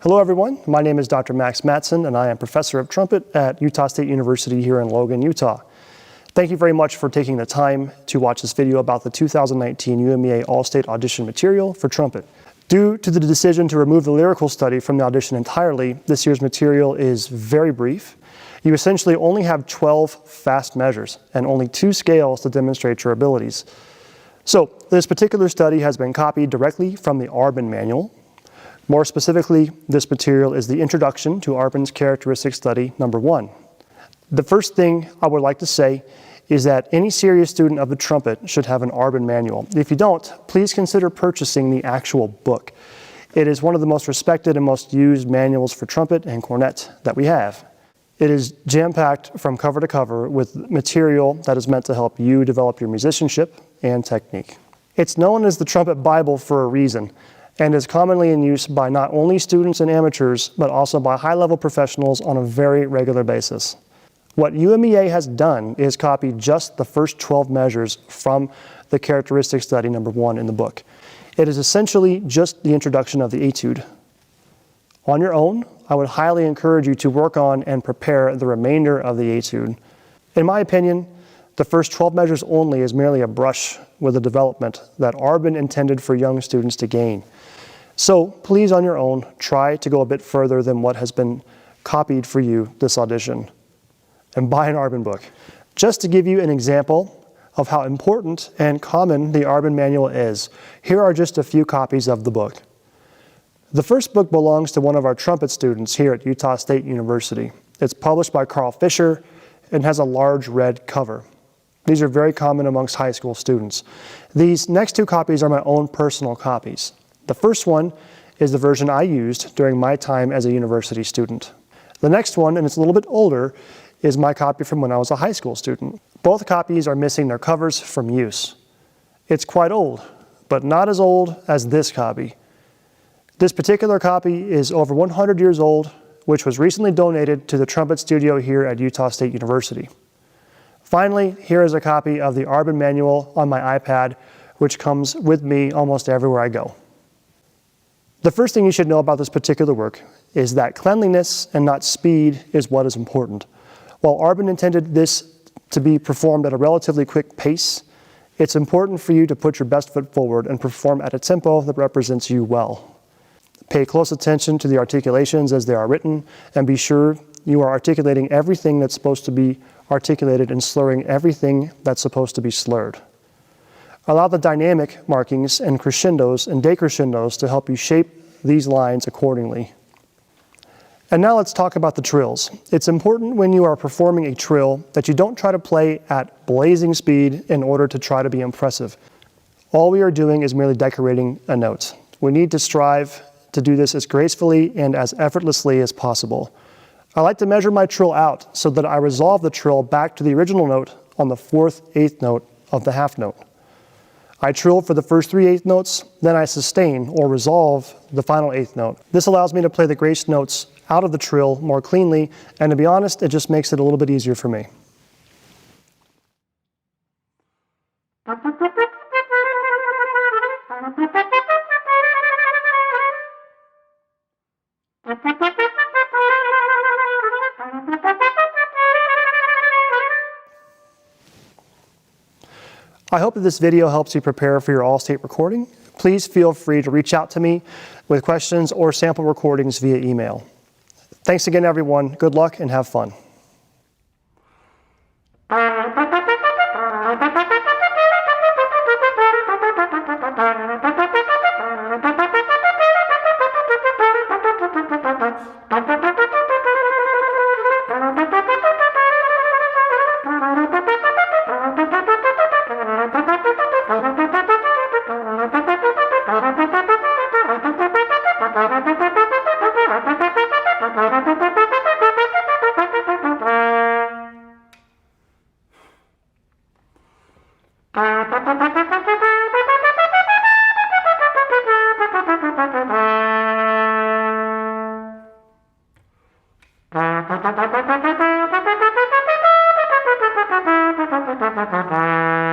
Hello everyone, my name is Dr. Matzen and I am Professor of Trumpet at Utah State University here in Logan, Utah. Thank you very much for taking the time to watch this video about the 2019 UMEA All-State Audition material for trumpet. Due to the decision to remove the lyrical study from the audition entirely, this year's material is very brief. You essentially only have 12 fast measures and only 2 scales to demonstrate your abilities. So this particular study has been copied directly from the Arbin manual. More specifically, this material is the Introduction to Arbin's Characteristic Study number 1. The first thing I would like to say is that any serious student of the trumpet should have an Arbin manual. If you don't, please consider purchasing the actual book. It is one of the most respected and most used manuals for trumpet and cornet that we have. It is jam-packed from cover to cover with material that is meant to help you develop your musicianship and technique. It's known as the Trumpet Bible for a reason and is commonly in use by not only students and amateurs, but also by high-level professionals on a very regular basis. What UMEA has done is copy just the first 12 measures from the characteristic study number 1 in the book. It is essentially just the introduction of the etude. On your own, I would highly encourage you to work on and prepare the remainder of the etude. In my opinion, the first 12 measures only is merely a brush with the development that Arbin intended for young students to gain. So please, on your own, try to go a bit further than what has been copied for you this audition. And buy an Arbin book. Just to give you an example of how important and common the Arbin manual is, here are just a few copies of the book. The first book belongs to one of our trumpet students here at Utah State University. It's published by Carl Fisher and has a large red cover. These are very common amongst high school students. These next 2 copies are my own personal copies. The first one is the version I used during my time as a university student. The next one, and it's a little bit older, is my copy from when I was a high school student. Both copies are missing their covers from use. It's quite old, but not as old as this copy. This particular copy is over 100 years old, which was recently donated to the trumpet studio here at Utah State University. Finally, here is a copy of the Arbin manual on my iPad, which comes with me almost everywhere I go. The first thing you should know about this particular work is that cleanliness and not speed is what is important. While Arbin intended this to be performed at a relatively quick pace, it's important for you to put your best foot forward and perform at a tempo that represents you well. Pay close attention to the articulations as they are written, and be sure you are articulating everything that's supposed to be articulated and slurring everything that's supposed to be slurred. Allow the dynamic markings and crescendos and decrescendos to help you shape these lines accordingly. And now let's talk about the trills. It's important when you are performing a trill that you don't try to play at blazing speed in order to try to be impressive. All we are doing is merely decorating a note. We need to strive to do this as gracefully and as effortlessly as possible. I like to measure my trill out so that I resolve the trill back to the original note on the 4th eighth note of the half note. I trill for the first 3 eighth notes, then I sustain or resolve the final eighth note. This allows me to play the grace notes out of the trill more cleanly, and to be honest, it just makes it a little bit easier for me. I hope that this video helps you prepare for your all-state recording. Please feel free to reach out to me with questions or sample recordings via email. Thanks again, everyone. Good luck and have fun. Thank you.